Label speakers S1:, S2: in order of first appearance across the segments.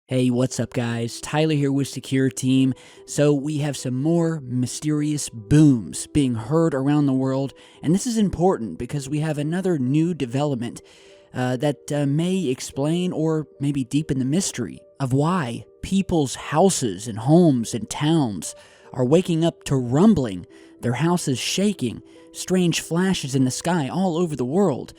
S1: Hey, what's up guys? Tyler here with Secureteam. So we have some more mysterious booms being heard around the world, and this is important because we have another new development that may explain or maybe deepen the mystery of why people's houses and homes and towns are waking up to rumbling, their houses shaking, strange flashes in the sky all over the world.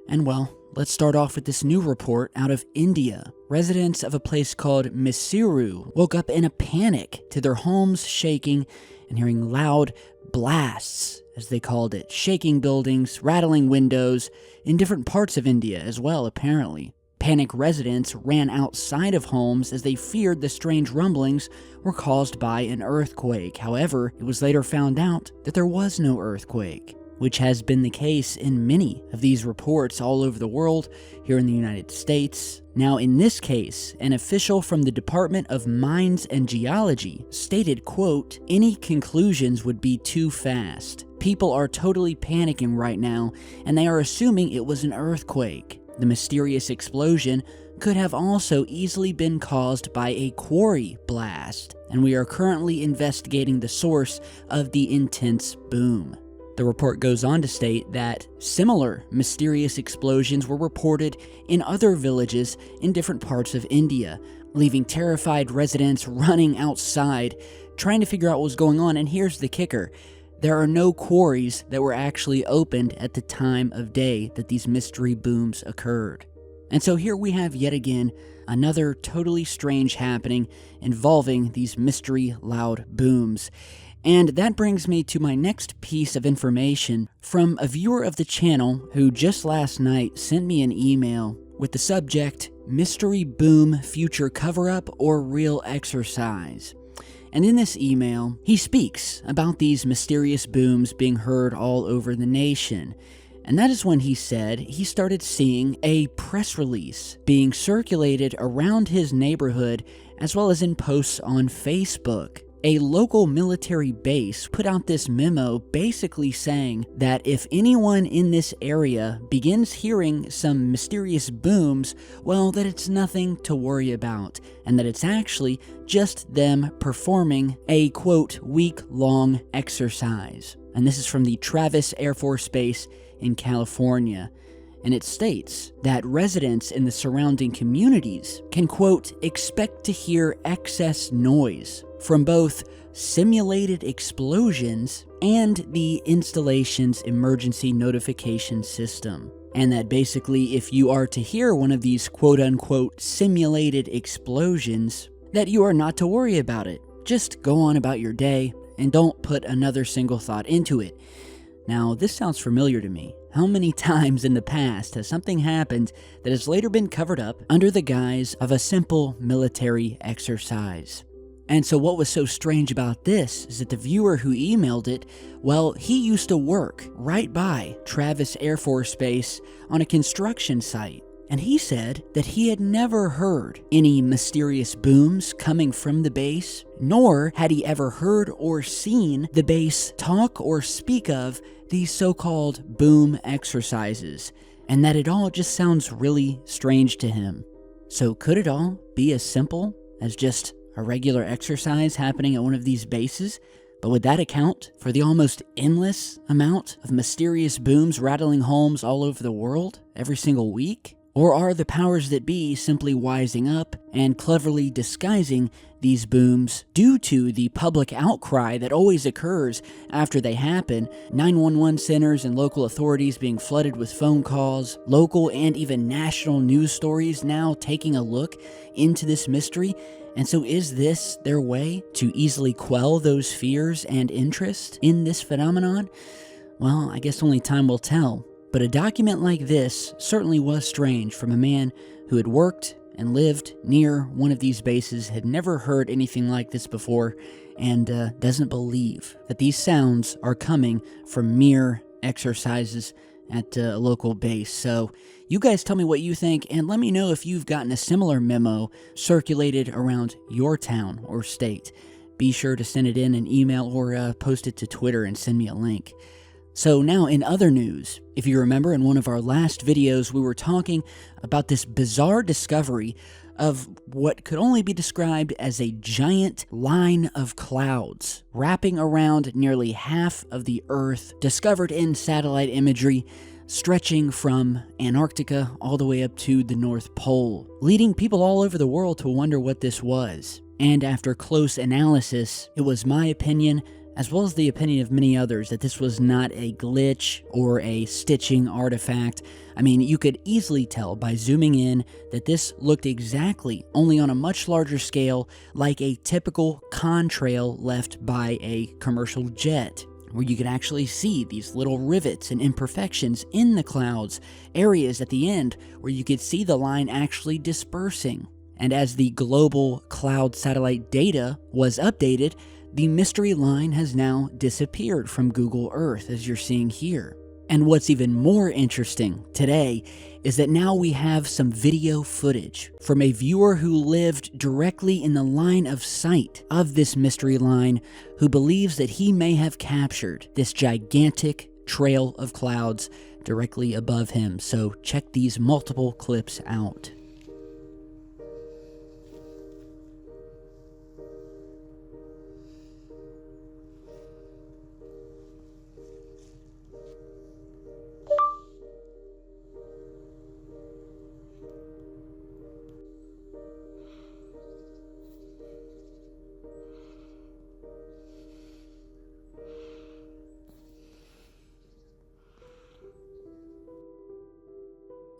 S1: And well, let's start off with this new report out of India. Residents of a place called Mysuru woke up in a panic to their homes shaking and hearing loud blasts, as they called it, shaking buildings, rattling windows in different parts of India as well, apparently. Panicked residents ran outside of homes as they feared the strange rumblings were caused by an earthquake. However, it was later found out that there was no earthquake, which has been the case in many of these reports all over the world, here in the United States. Now, in this case, an official from the Department of Mines and Geology stated, quote, "Any conclusions would be too fast. People are totally panicking right now, and they are assuming it was an earthquake. The mysterious explosion could have also easily been caused by a quarry blast, and we are currently investigating the source of the intense boom." The report goes on to state that similar mysterious explosions were reported in other villages in different parts of India, leaving terrified residents running outside, trying to figure out what was going on. And here's the kicker: there are no quarries that were actually opened at the time of day that these mystery booms occurred. And so here we have yet again another totally strange happening involving these mystery loud booms. And that brings me to my next piece of information from a viewer of the channel who just last night sent me an email with the subject, "Mystery Boom Future Cover-Up or Real Exercise?" And in this email, he speaks about these mysterious booms being heard all over the nation. And that is when he said he started seeing a press release being circulated around his neighborhood as well as in posts on Facebook. A local military base put out this memo basically saying that if anyone in this area begins hearing some mysterious booms, well, that it's nothing to worry about, and that it's actually just them performing a, quote, week-long exercise. And this is from the Travis Air Force Base in California. And it states that residents in the surrounding communities can, quote, expect to hear excess noise from both simulated explosions and the installation's emergency notification system. And that basically, if you are to hear one of these quote-unquote simulated explosions, that you are not to worry about it. Just go on about your day and don't put another single thought into it. Now, this sounds familiar to me. How many times in the past has something happened that has later been covered up under the guise of a simple military exercise? And so what was so strange about this is that the viewer who emailed it, well, he used to work right by Travis Air Force Base on a construction site. And he said that he had never heard any mysterious booms coming from the base, nor had he ever heard or seen the base talk or speak of these so-called boom exercises, and that it all just sounds really strange to him. So could it all be as simple as just a regular exercise happening at one of these bases? But would that account for the almost endless amount of mysterious booms rattling homes all over the world every single week? Or are the powers that be simply wising up and cleverly disguising these booms due to the public outcry that always occurs after they happen? 911 centers and local authorities being flooded with phone calls, local and even national news stories now taking a look into this mystery. And so is this their way to easily quell those fears and interest in this phenomenon? Well, I guess only time will tell. But a document like this certainly was strange from a man who had worked and lived near one of these bases, had never heard anything like this before, and doesn't believe that these sounds are coming from mere exercises at a local base. So you guys tell me what you think, and let me know if you've gotten a similar memo circulated around your town or state. Be sure to send it in an email or post it to Twitter and send me a link. So now in other news, if you remember in one of our last videos, we were talking about this bizarre discovery of what could only be described as a giant line of clouds wrapping around nearly half of the Earth, discovered in satellite imagery, stretching from Antarctica all the way up to the North Pole, leading people all over the world to wonder what this was. And after close analysis, it was my opinion, as well as the opinion of many others, that this was not a glitch or a stitching artifact. I mean, you could easily tell by zooming in that this looked exactly, only on a much larger scale, like a typical contrail left by a commercial jet, where you could actually see these little rivets and imperfections in the clouds, areas at the end where you could see the line actually dispersing. And as the global cloud satellite data was updated, the mystery line has now disappeared from Google Earth, as you're seeing here. And what's even more interesting today is that now we have some video footage from a viewer who lived directly in the line of sight of this mystery line, who believes that he may have captured this gigantic trail of clouds directly above him. So check these multiple clips out.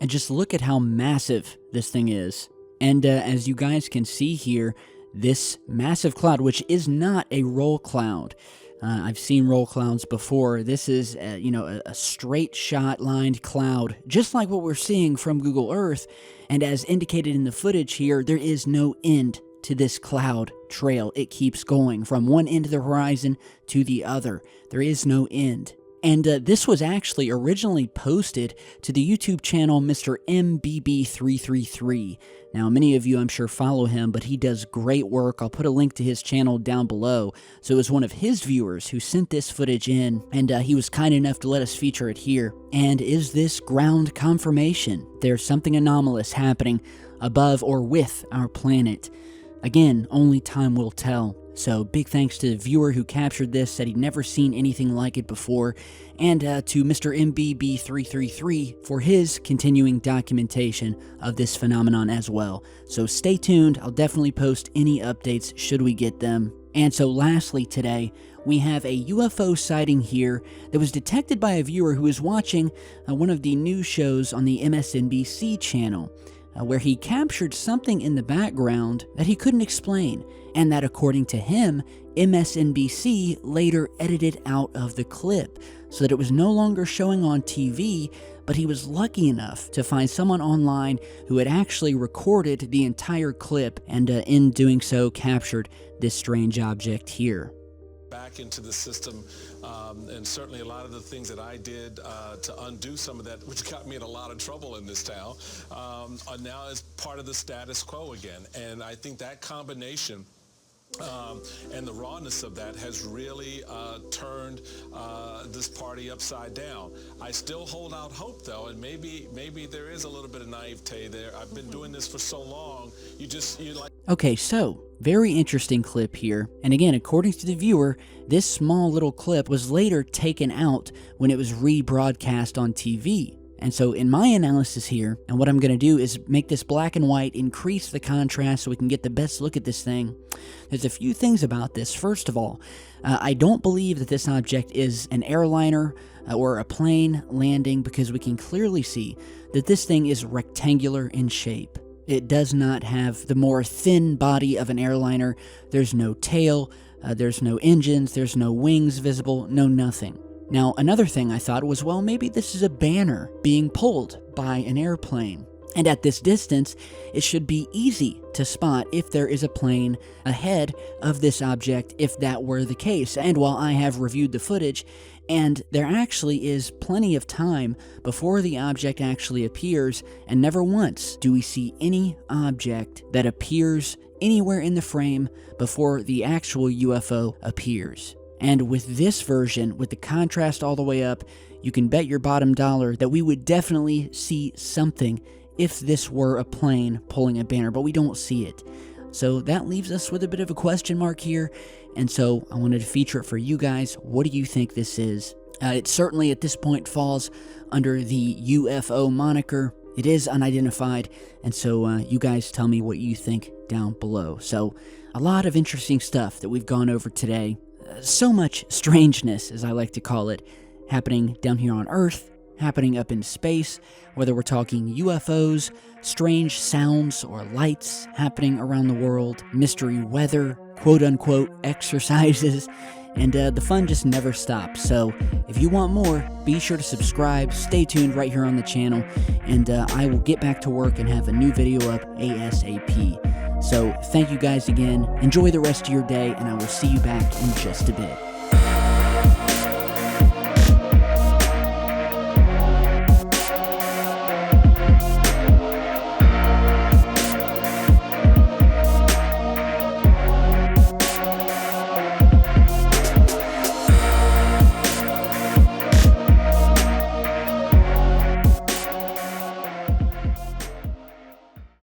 S1: And just look at how massive this thing is. And as you guys can see here, this massive cloud, which is not a roll cloud. I've seen roll clouds before. This is, a straight shot lined cloud, just like what we're seeing from Google Earth. And as indicated in the footage here, there is no end to this cloud trail. It keeps going from one end of the horizon to the other. There is no end. And this was actually originally posted to the YouTube channel Mr. MBB333. Now, many of you, I'm sure, follow him, but he does great work. I'll put a link to his channel down below. So it was one of his viewers who sent this footage in, and he was kind enough to let us feature it here. And is this ground confirmation? There's something anomalous happening above or with our planet. Again, only time will tell. So big thanks to the viewer who captured this, said he'd never seen anything like it before, and to Mr. MBB333 for his continuing documentation of this phenomenon as well. So stay tuned, I'll definitely post any updates should we get them. And so lastly today, we have a UFO sighting here that was detected by a viewer who was watching one of the news shows on the MSNBC channel, where he captured something in the background that he couldn't explain, and that, according to him, MSNBC later edited out of the clip so that it was no longer showing on TV, but he was lucky enough to find someone online who had actually recorded the entire clip and in doing so captured this strange object here.
S2: Back into the system, and certainly a lot of the things that I did to undo some of that, which got me in a lot of trouble in this town, are now as part of the status quo again. And I think that combination and the rawness of that has really turned this party upside down. I still hold out hope, though, and maybe there is a little bit of naivete there. I've been doing this for so long, you like...
S1: Okay, so, very interesting clip here, and again, according to the viewer, this small little clip was later taken out when it was rebroadcast on TV. And so in my analysis here, and what I'm going to do is make this black and white, increase the contrast so we can get the best look at this thing. There's a few things about this. First of all, I don't believe that this object is an airliner or a plane landing, because we can clearly see that this thing is rectangular in shape. It does not have the more thin body of an airliner. There's no tail, there's no engines, there's no wings visible, no nothing. Now, another thing I thought was, well, maybe this is a banner being pulled by an airplane. And at this distance, it should be easy to spot if there is a plane ahead of this object, if that were the case. And while I have reviewed the footage, and there actually is plenty of time before the object actually appears, and never once do we see any object that appears anywhere in the frame before the actual UFO appears. And with this version, with the contrast all the way up, you can bet your bottom dollar that we would definitely see something if this were a plane pulling a banner, but we don't see it. So that leaves us with a bit of a question mark here, and so I wanted to feature it for you guys. What do you think this is? It certainly at this point falls under the UFO moniker. It is unidentified, and so you guys tell me what you think down below. So a lot of interesting stuff that we've gone over today. So much strangeness, as I like to call it, happening down here on Earth, happening up in space, whether we're talking UFOs, strange sounds or lights happening around the world, mystery weather, quote-unquote exercises, and the fun just never stops. So if you want more, be sure to subscribe, stay tuned right here on the channel, and I will get back to work and have a new video up ASAP. So thank you guys again, enjoy the rest of your day, and I will see you back in just a bit.